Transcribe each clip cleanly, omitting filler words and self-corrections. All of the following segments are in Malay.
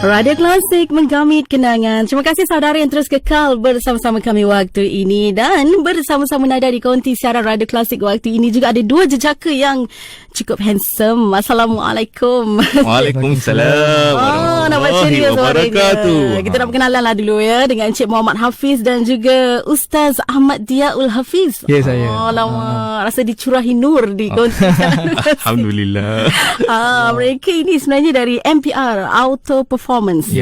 Radio Klasik menggamit kenangan. Terima kasih saudara yang terus kekal bersama-sama kami waktu ini. Dan bersama-sama Nadia di konti siaran Radio Klasik waktu ini juga ada dua jejaka yang cukup handsome. Assalamualaikum. Waalaikumsalam. Nampak ceria suaranya. Kita nak perkenalan lah dulu ya dengan Encik Muhammad Hafiz dan juga Ustaz Ahmad Diaul Hafiz. Ya, saya. Lama rasa dicurahi nur di konti siaran. Alhamdulillah. Mereka ini sebenarnya dari MPR Auto Performance.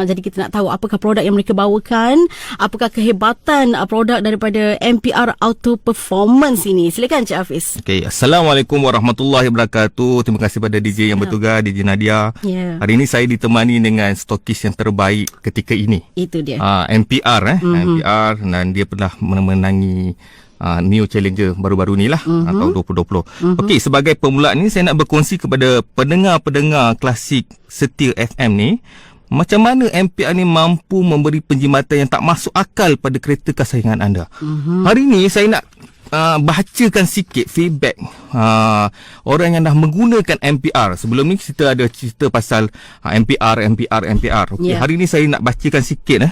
Jadi kita nak tahu apakah produk yang mereka bawakan, apakah kehebatan produk daripada MPR Auto Performance ini. Silakan Encik Hafiz. Okay. Assalamualaikum warahmatullahi wabarakatuh. Terima kasih pada DJ yang bertugas, DJ Nadia. Hari ini saya ditemani dengan stokis yang terbaik ketika ini. Itu dia. MPR MPR, dan dia pernah memenangi New Challenger baru-baru ni lah, tahun 2020. Okey, sebagai permulaan ni saya nak berkongsi kepada pendengar-pendengar klasik setia FM ni, macam mana MPR ni mampu memberi penjimatan yang tak masuk akal pada kereta kesayangan anda. Hari ni saya nak bacakan sikit feedback orang yang dah menggunakan MPR. Sebelum ni kita ada cerita pasal MPR. Okay, hari ni saya nak bacakan sikit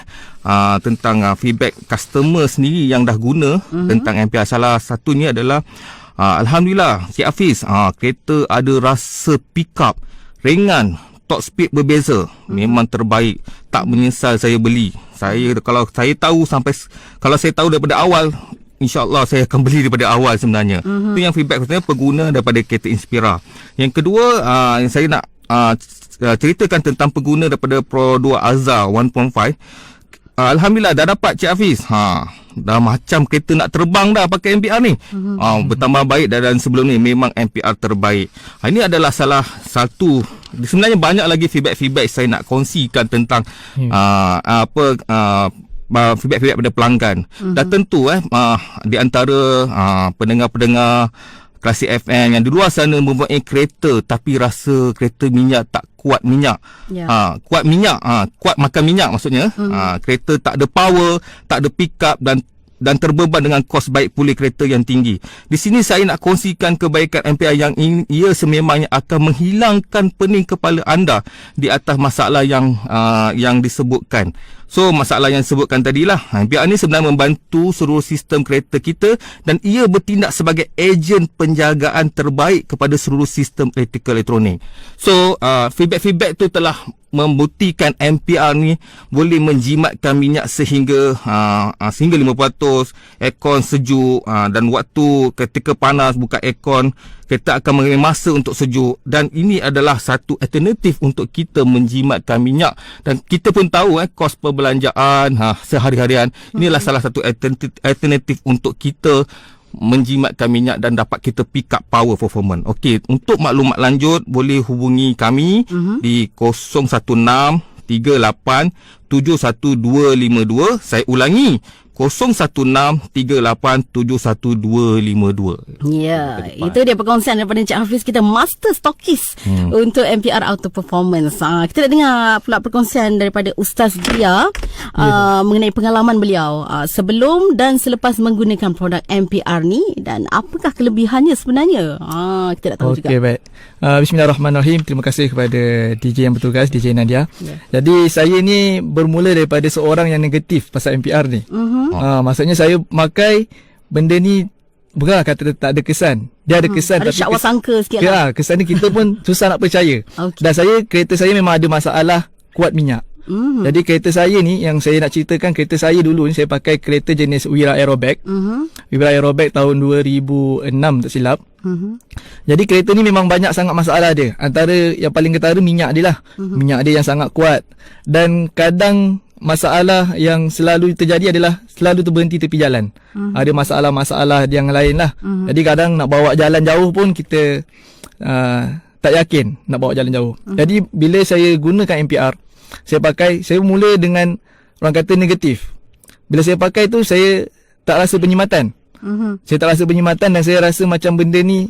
tentang feedback customer sendiri yang dah guna tentang MPR. Salah satunya adalah Alhamdulillah Cik Hafiz, kereta ada rasa pick up ringan, top speed berbeza, memang terbaik, tak menyesal saya beli. Kalau saya tahu daripada awal, InsyaAllah saya akan beli daripada awal sebenarnya. Itu yang feedback sebenarnya pengguna daripada kereta Inspira. Yang kedua, yang saya nak ceritakan tentang pengguna daripada Pro 2 Azza 1.5. Alhamdulillah dah dapat Cik Hafiz. Dah macam kereta nak terbang dah pakai MPR ni. Bertambah baik dan sebelum ni memang MPR terbaik. Ini adalah salah satu. Sebenarnya banyak lagi feedback saya nak kongsikan tentang feedback pada pelanggan. Dan tentu di antara pendengar-pendengar Klasik FM yang di luar sana mempunyai kereta tapi rasa kereta minyak tak kuat minyak. Kuat makan minyak maksudnya. Kereta tak ada power, tak ada pick up dan terbeban dengan kos baik pulih kereta yang tinggi. Di sini saya nak kongsikan kebaikan MPR yang ia sememangnya akan menghilangkan pening kepala anda di atas masalah yang disebutkan. So masalah yang disebutkan tadilah, MPR ni sebenarnya membantu seluruh sistem kereta kita dan ia bertindak sebagai ejen penjagaan terbaik kepada seluruh sistem elektronik. So feedback tu telah membuktikan MPR ni boleh menjimatkan minyak sehingga 5%, aircon sejuk, dan waktu ketika panas buka aircon, kereta akan mengambil masa untuk sejuk, dan ini adalah satu alternatif untuk kita menjimatkan minyak. Dan kita pun tahu kos perbelanjaan sehari-harian, inilah salah satu alternatif untuk kita menjimatkan minyak dan dapat kita pick up power performance. Okey, untuk maklumat lanjut boleh hubungi kami di 016 38 71252. Saya ulangi, 016-38-71252. Ya, itu dia perkongsian daripada Encik Hafiz, kita master stokis untuk MPR Auto Performance. Kita nak dengar pula perkongsian daripada Ustaz Dia mengenai pengalaman beliau sebelum dan selepas menggunakan produk MPR ni dan apakah kelebihannya sebenarnya. Kita nak tahu juga. Okey, baik. Bismillahirrahmanirrahim. Terima kasih kepada DJ yang bertugas, DJ Nadia. Jadi saya ni bermula daripada seorang yang negatif pasal MPR ni. Maksudnya saya pakai benda ni bukan kata tak ada kesan. Dia ada kesan, ada syakwa sangka sikit lah. Kesan ni kita pun susah nak percaya. Dan kereta saya memang ada masalah kuat minyak. Jadi kereta saya ni, yang saya nak ceritakan, kereta saya dulu ni saya pakai kereta jenis Wira Aerobag. Wira Aerobag tahun 2006 tak silap. Jadi kereta ni memang banyak sangat masalah dia. Antara yang paling ketara minyak dia lah. Minyak dia yang sangat kuat. Dan kadang masalah yang selalu terjadi adalah selalu terberhenti tepi jalan. Ada masalah-masalah yang lain lah. Jadi kadang nak bawa jalan jauh pun kita tak yakin nak bawa jalan jauh. Jadi bila saya gunakan MPR, saya mula dengan orang kata negatif. Bila saya pakai tu saya tak rasa penyimatan. Saya tak rasa penyimatan dan saya rasa macam benda ni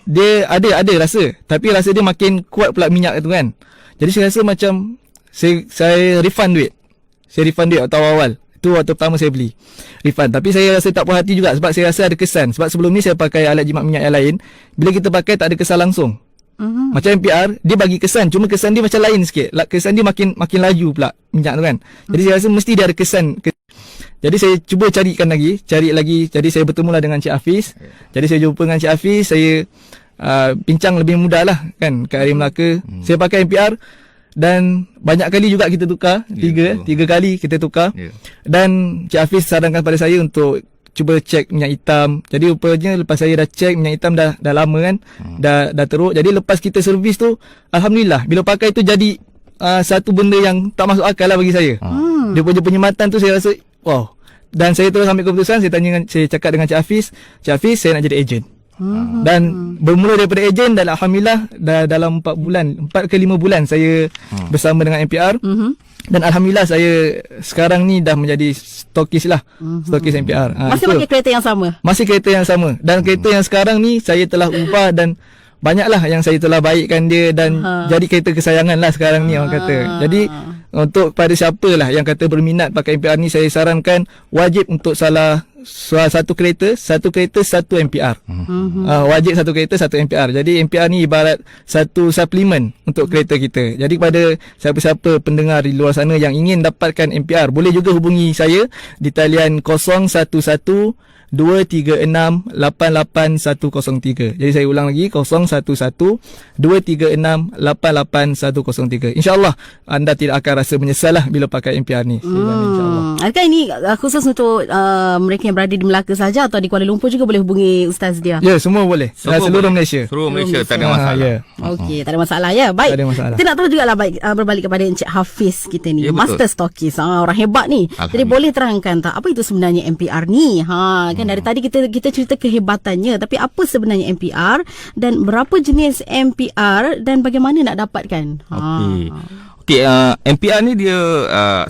dia ada rasa, tapi rasa dia makin kuat pula minyak tu kan. Jadi saya rasa macam saya refund duit. Saya refund duit waktu awal. Itu waktu pertama saya beli. Refund. Tapi saya rasa tak puas hati juga sebab saya rasa ada kesan. Sebab sebelum ni saya pakai alat jimat minyak yang lain. Bila kita pakai tak ada kesan langsung. Macam MPR dia bagi kesan, cuma kesan dia macam lain sikit. Kesan dia makin laju pula minyak tu kan. Jadi saya rasa mesti dia ada kesan. Jadi saya cuba cari lagi. Jadi saya bertemulah dengan Cik Hafiz. Jadi saya jumpa dengan Cik Hafiz, saya bincang lebih mudah lah kan kat area Melaka. Saya pakai MPR dan banyak kali juga kita tukar. Tiga kali kita tukar. Dan Cik Hafiz sarankan pada saya untuk cuba cek minyak hitam. Jadi rupanya lepas saya dah cek minyak hitam dah lama kan, dah teruk. Jadi lepas kita servis tu, alhamdulillah bila pakai tu jadi satu benda yang tak masuk akal lah bagi saya. Dia punya penyematan tu saya rasa wow. Dan saya terus ambil keputusan, saya cakap dengan Cik Hafiz, saya nak jadi ejen. Dan bermula daripada ejen dan alhamdulillah dalam 4 ke 5 bulan saya bersama dengan MPR. Dan alhamdulillah saya sekarang ni dah menjadi stokis lah. Stokis MPR. Masih pakai kereta yang sama? Masih kereta yang sama. Dan kereta yang sekarang ni saya telah ubah dan banyaklah yang saya telah baikkan dia dan jadi kereta kesayangan lah sekarang ni orang kata. Jadi untuk pada siapa lah yang kata berminat pakai MPR ni, saya sarankan wajib untuk satu kereta satu MPR. Wajib satu kereta satu MPR. Jadi MPR ni ibarat satu suplemen untuk kereta kita. Jadi kepada siapa-siapa pendengar di luar sana yang ingin dapatkan MPR, boleh juga hubungi saya di talian 011-236-88103. Jadi saya ulang lagi, 011-236-88103. InsyaAllah anda tidak akan rasa menyesal lah bila pakai MPR ni. InsyaAllah. Adakah ini khusus untuk mereka yang berada di Melaka saja atau di Kuala Lumpur juga boleh hubungi Ustaz Dia? Ya, semua boleh. Seluruh Malaysia. Seluruh Malaysia tak ada masalah. Okey, tak ada masalah ya. Baik. Tak ada masalah. Kita nak tahu juga lah berbalik kepada Encik Hafiz kita ni. Ya, Master Stockist. Orang hebat ni. Jadi boleh terangkan tak apa itu sebenarnya MPR ni? Kan dari tadi kita cerita kehebatannya, tapi apa sebenarnya MPR dan berapa jenis MPR dan bagaimana nak dapatkan? Okey, MPR ni dia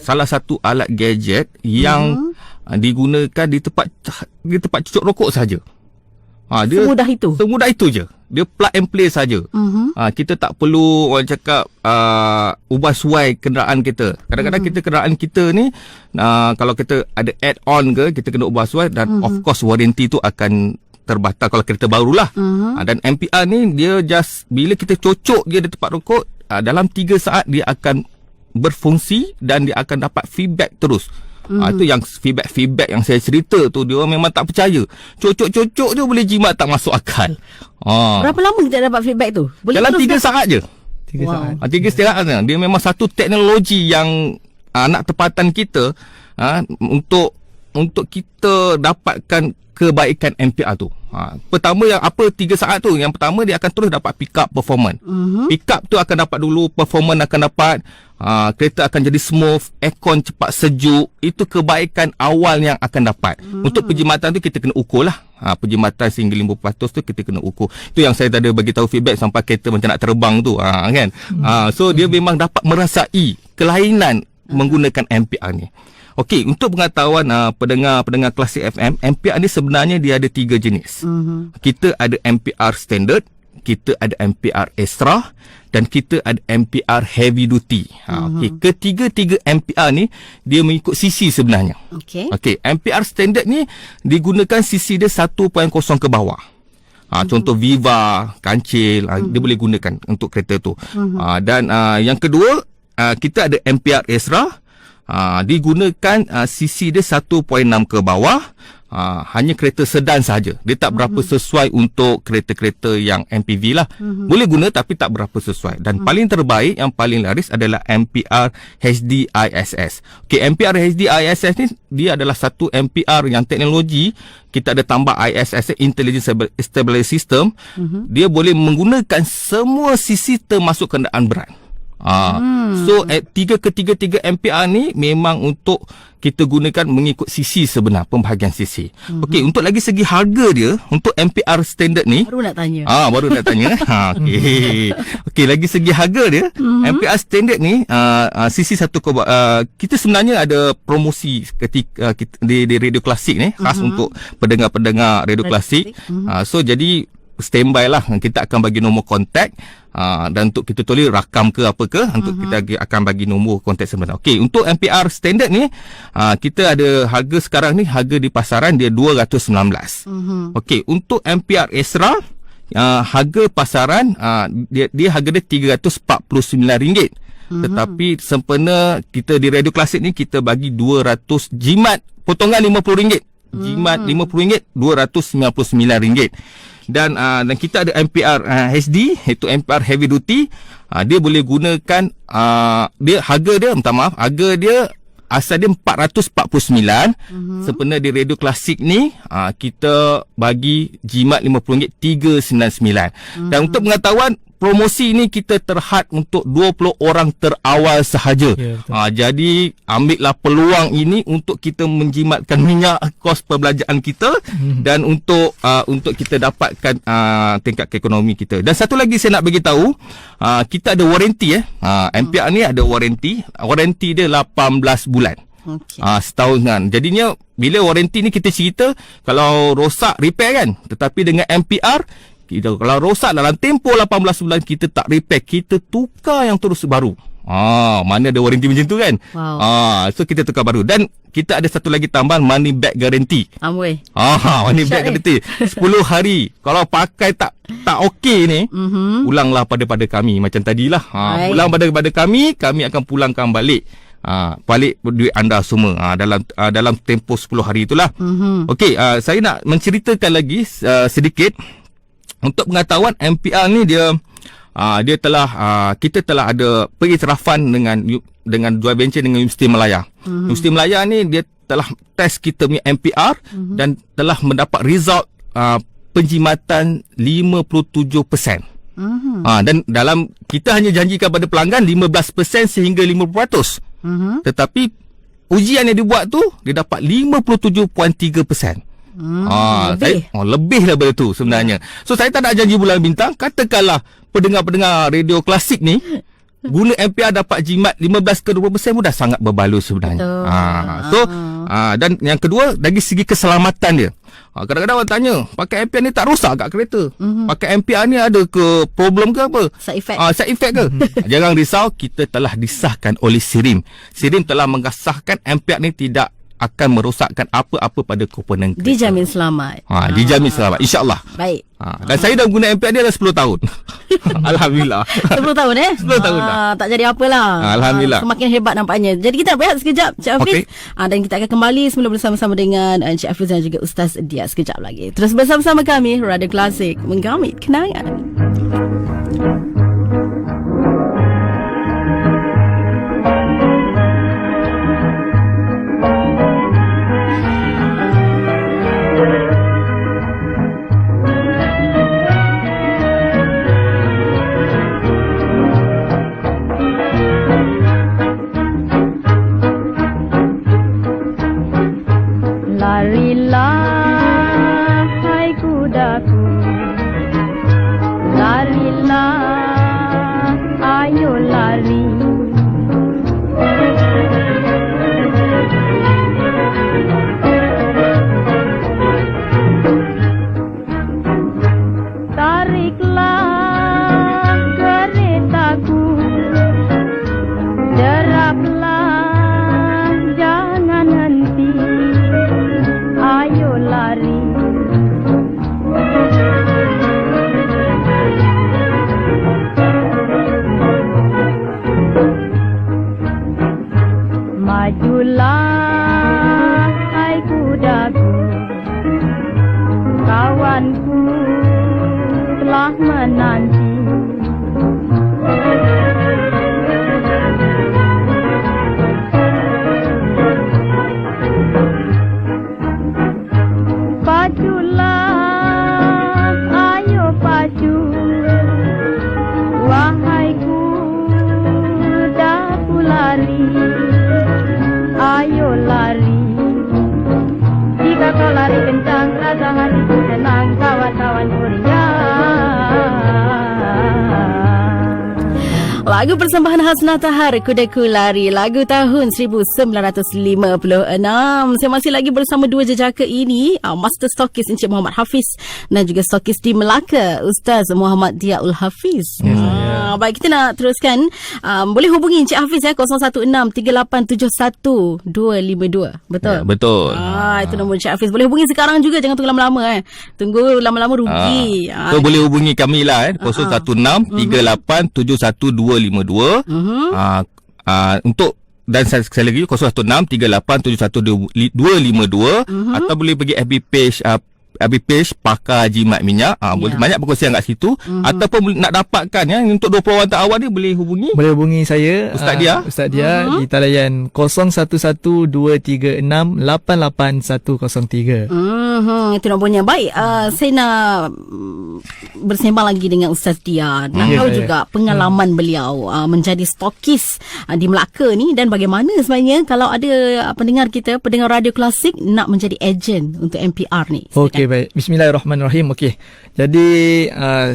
salah satu alat gadget yang digunakan di tempat cucuk rokok saja. Dia semudah itu je. Dia plug and play saja. Kita tak perlu orang cakap ubah suai kenderaan kita. Kadang-kadang kenderaan kita ni kalau kita ada add on ke, kita kena ubah suai dan of course warranty tu akan terbatal kalau kereta barulah. Dan MPR ni dia just bila kita cocok dia di tempat rokok, dalam 3 saat dia akan berfungsi dan dia akan dapat feedback terus. Itu yang feedback yang saya cerita tu, dia memang tak percaya. Cocok-cocok je boleh jimat, tak masuk akal. Berapa lama kita dapat feedback tu? Boleh dalam 3 saat je. 3 saat. 3 saat. Dia memang satu teknologi yang nak tempatan kita untuk kita dapatkan kebaikan MPR tu. Pertama yang apa 3 saat tu, yang pertama dia akan terus dapat pick up performance. Pick up tu akan dapat dulu, performance akan dapat, kereta akan jadi smooth, aircon cepat sejuk. Itu kebaikan awal yang akan dapat. Untuk penjimatan tu kita kena ukur lah. Penjimatan single 50% tu kita kena ukur. Itu yang saya tadi bagi tahu feedback sampai kereta macam nak terbang tu kan. So dia memang dapat merasai kelainan menggunakan MPR ni. Okey, untuk pengetahuan pendengar Klasik FM, MPR ni sebenarnya dia ada 3 jenis. Kita ada MPR standard, kita ada MPR extra dan kita ada MPR heavy duty. Okey, ketiga-tiga MPR ni dia mengikut sisi sebenarnya. Okey, MPR standard ni digunakan sisi dia 1.0 ke bawah. Contoh Viva, Kancil, dia boleh gunakan untuk kereta tu. Dan yang kedua, kita ada MPR extra. Digunakan sisi dia 1.6 ke bawah. Hanya kereta sedan saja. Dia tak berapa sesuai untuk kereta-kereta yang MPV lah. Boleh guna tapi tak berapa sesuai. Dan paling terbaik, yang paling laris adalah MPR HD ISS. Okey, MPR HD ISS ni dia adalah satu MPR yang teknologi kita ada tambah ISS, Intelligent Stability System. Dia boleh menggunakan semua sisi termasuk kenderaan berat. So ketiga-tiga MPR ni memang untuk kita gunakan mengikut sisi sebenar, pembahagian sisi. Okey, untuk lagi segi harga dia, untuk MPR standard ni baru nak tanya. Okey, lagi segi harga dia, MPR standard ni sisi satu kita sebenarnya ada promosi ketika di Radio Klasik ni khas untuk pendengar-pendengar Radio Klasik. So jadi standby lah, kita akan bagi nombor kontak dan untuk kita tulis rakam ke apa ke, untuk kita akan bagi nombor kontak sebenar. Okey, untuk MPR standard ni kita ada harga sekarang ni, harga di pasaran dia 219. Okey, untuk MPR extra harga pasaran dia harga dia RM349. Tetapi sempena kita di Radio Klasik ni kita bagi 200 jimat potongan RM50. Jimat RM50, RM299. Dan kita ada MPR HD, iaitu MPR Heavy Duty. Dia boleh gunakan harga dia asal dia 449. Sempena di Radio Klasik ni kita bagi jimat RM50 399. Dan untuk pengetahuan, promosi ni kita terhad untuk 20 orang terawal sahaja. Jadi ambillah peluang ini untuk kita menjimatkan minyak kos perbelanjaan kita dan untuk kita dapatkan tingkat ekonomi kita. Dan satu lagi saya nak bagi tahu, kita ada waranti MPR ni ada waranti. Waranti dia 18 bulan. Setahun kan. Jadinya bila waranti ni kita cerita kalau rosak repair kan. Tetapi dengan MPR kalau rosak dalam tempoh 18 bulan kita tak repair, kita tukar yang terus baru. Mana ada waranti macam tu kan. So kita tukar baru. Dan kita ada satu lagi tambahan, money back guarantee. Money back guarantee 10 hari. Kalau pakai tak okey ni, pulanglah pada kami macam tadilah. Pulang pada kami akan pulangkan balik. Balik duit anda semua dalam tempoh 10 hari itulah. Okey, saya nak menceritakan lagi sedikit. Untuk pengetahuan, MPR ni dia telah kita telah ada pengiktirafan dengan joint venture dengan Universiti Malaya. Universiti Malaya ni dia telah test kita punya MPR dan telah mendapat result penjimatan 57%. Dan dalam kita hanya janjikan pada pelanggan 15% sehingga 50%. Tetapi ujian yang dibuat tu dia dapat 57.3%. Lebih daripada tu sebenarnya. So saya tak nak janji bulan bintang. Katakanlah pendengar-pendengar Radio Klasik ni guna MPR dapat jimat 15 ke 20% pun dah sangat berbaloi sebenarnya. Dan yang kedua, dari segi keselamatan dia. Kadang-kadang orang tanya, pakai MPR ni tak rosak kat kereta? Pakai MPR ni ada ke problem ke apa? Side effect ke? Jangan risau, kita telah disahkan oleh SIRIM. SIRIM telah mengesahkan MPR ni tidak akan merosakkan apa-apa pada komponen kereta. Dijamin selamat. Dijamin selamat, insya-Allah. Baik. Dan saya dah guna MPR dia dah 10 tahun. Alhamdulillah. 10 tahun 10 tahun dah. Tak jadi apalah. Alhamdulillah. Semakin hebat nampaknya. Jadi kita berehat sekejap, Cik Hafiz. Dan kita akan kembali semula bersama-sama dengan Cik Hafiz dan juga Ustaz Dia sekejap lagi. Terus bersama-sama kami, Radio Klasik, menggamit kenangan. Larilah, hai kudaku, larilah, ayo lari. Tariklah keretaku, deraplah, jangan henti. Ayo lari. Majulah, hai kudaku, kawanku telah menanti. Paculah, ayo pacu, wahai kudaku lari, ayo lari. Jika kau lari kencang, rasa hatiku senang, kawan-kawan ceria. Lagu persembahan khas Natahar Kudaku Lari, lagu tahun 1956. Saya masih lagi bersama dua jejaka ini, Master Stokis Encik Muhammad Hafiz dan juga Stokis di Melaka, Ustaz Muhammad Diaul Hafiz. Baik, kita nak teruskan. Boleh hubungi Encik Hafiz ya, 016-3871-252. Betul? Ya, betul. Itu nombor Encik Hafiz. Boleh hubungi sekarang juga, jangan tunggu lama-lama. Tunggu lama-lama rugi. So boleh hubungi kami lah 016-3871-252. Untuk dan sekali lagi 016-3871-252 atau boleh pergi FB page Pakar Jimat Minyak. Boleh banyak perkongsian kat situ. Ataupun nak dapatkan untuk 20 orang awal ni boleh hubungi saya Ustaz Dia di talian 011236880103. Itu nombornya. Baik, saya nak bersembang lagi dengan Ustaz Dia. Nak tahu juga pengalaman beliau menjadi stokis di Melaka ni, dan bagaimana sebenarnya kalau ada pendengar kita, pendengar radio klasik nak menjadi ejen untuk MPR ni. Okey, baik. Bismillahirrahmanirrahim. Okey. Jadi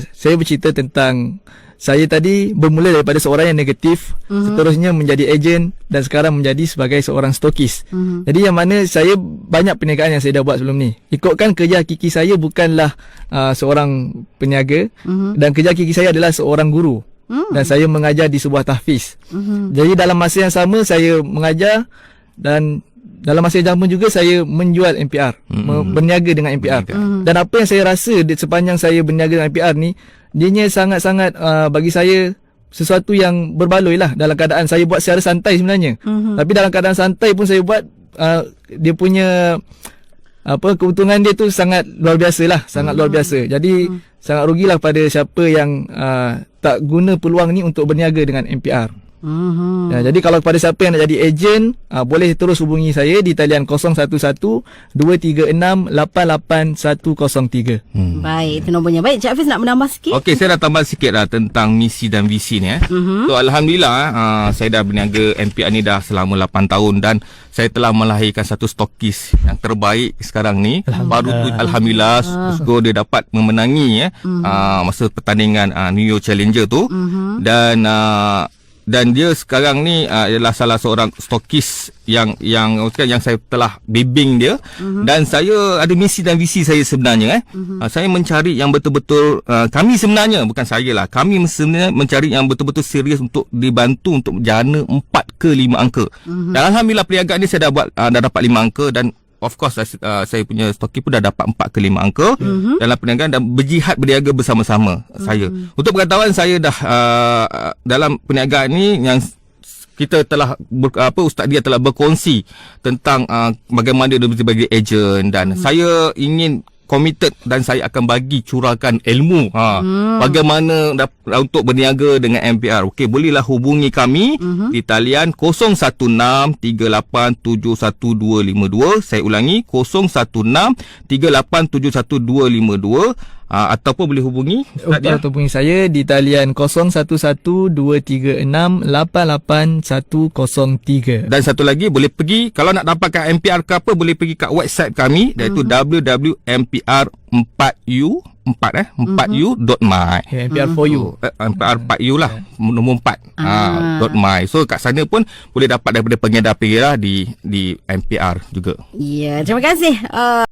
saya bercerita tentang saya tadi bermula daripada seorang yang negatif, seterusnya menjadi ejen dan sekarang menjadi sebagai seorang stokis. Jadi yang mana saya banyak perniagaan yang saya dah buat sebelum ni. Ikutkan kerja hakiki saya bukanlah seorang peniaga, dan kerja hakiki saya adalah seorang guru. Dan saya mengajar di sebuah tahfiz. Jadi dalam masa yang sama saya mengajar, dan dalam masa yang sama juga saya menjual MPR, berniaga dengan MPR. Dan apa yang saya rasa sepanjang saya berniaga dengan MPR ni, dianya sangat-sangat bagi saya sesuatu yang berbaloi lah. Dalam keadaan saya buat secara santai sebenarnya, tapi dalam keadaan santai pun saya buat, dia punya keuntungan dia tu sangat luar biasa lah, sangat luar biasa. Jadi sangat rugilah pada siapa yang tak guna peluang ni untuk berniaga dengan MPR. Jadi kalau kepada siapa yang nak jadi ejen, boleh terus hubungi saya di talian 011236880103. Baik, itu nombornya. Baik, Cik Hafiz nak menambah sikit? Okey, saya dah tambah sikit lah tentang misi dan visi ni. So Alhamdulillah, saya dah berniaga MPR ni dah selama 8 tahun, dan saya telah melahirkan satu stokis yang terbaik sekarang ni. Alhamdulillah, dia dapat memenangi masa pertandingan New Year Challenger tu. Dan dia sekarang ni adalah salah seorang stokis yang saya telah bimbing dia. Dan saya ada misi dan visi saya sebenarnya. Saya mencari yang betul-betul, kami sebenarnya, bukan saya lah, kami sebenarnya mencari yang betul-betul serius untuk dibantu untuk jana 4 ke 5 angka. Dan Alhamdulillah perniagaan ni saya dah dapat 5 angka, dan of course saya punya stokis pun dah dapat 4 ke 5 angka dalam perniagaan, dan berniaga bersama-sama saya. Untuk pengetahuan saya dah dalam perniagaan ni yang kita telah Ustaz Dia telah berkongsi tentang bagaimana dia sebagai ejen, dan saya ingin committed dan saya akan curahkan ilmu bagaimana untuk berniaga dengan MPR. Okey, bolehlah hubungi kami di talian 0163871252. Saya ulangi, 0163871252. Ataupun boleh hubungi hubungi saya di talian 011236880103. Dan satu lagi, boleh pergi, kalau nak dapatkan MPR ke apa, boleh pergi kat website kami, iaitu www.mpr4u.my. MPR4u. MPR4u lah, nombor 4 .my. So kat sana pun boleh dapat daripada pengedar-pengedar di MPR juga. Ya, terima kasih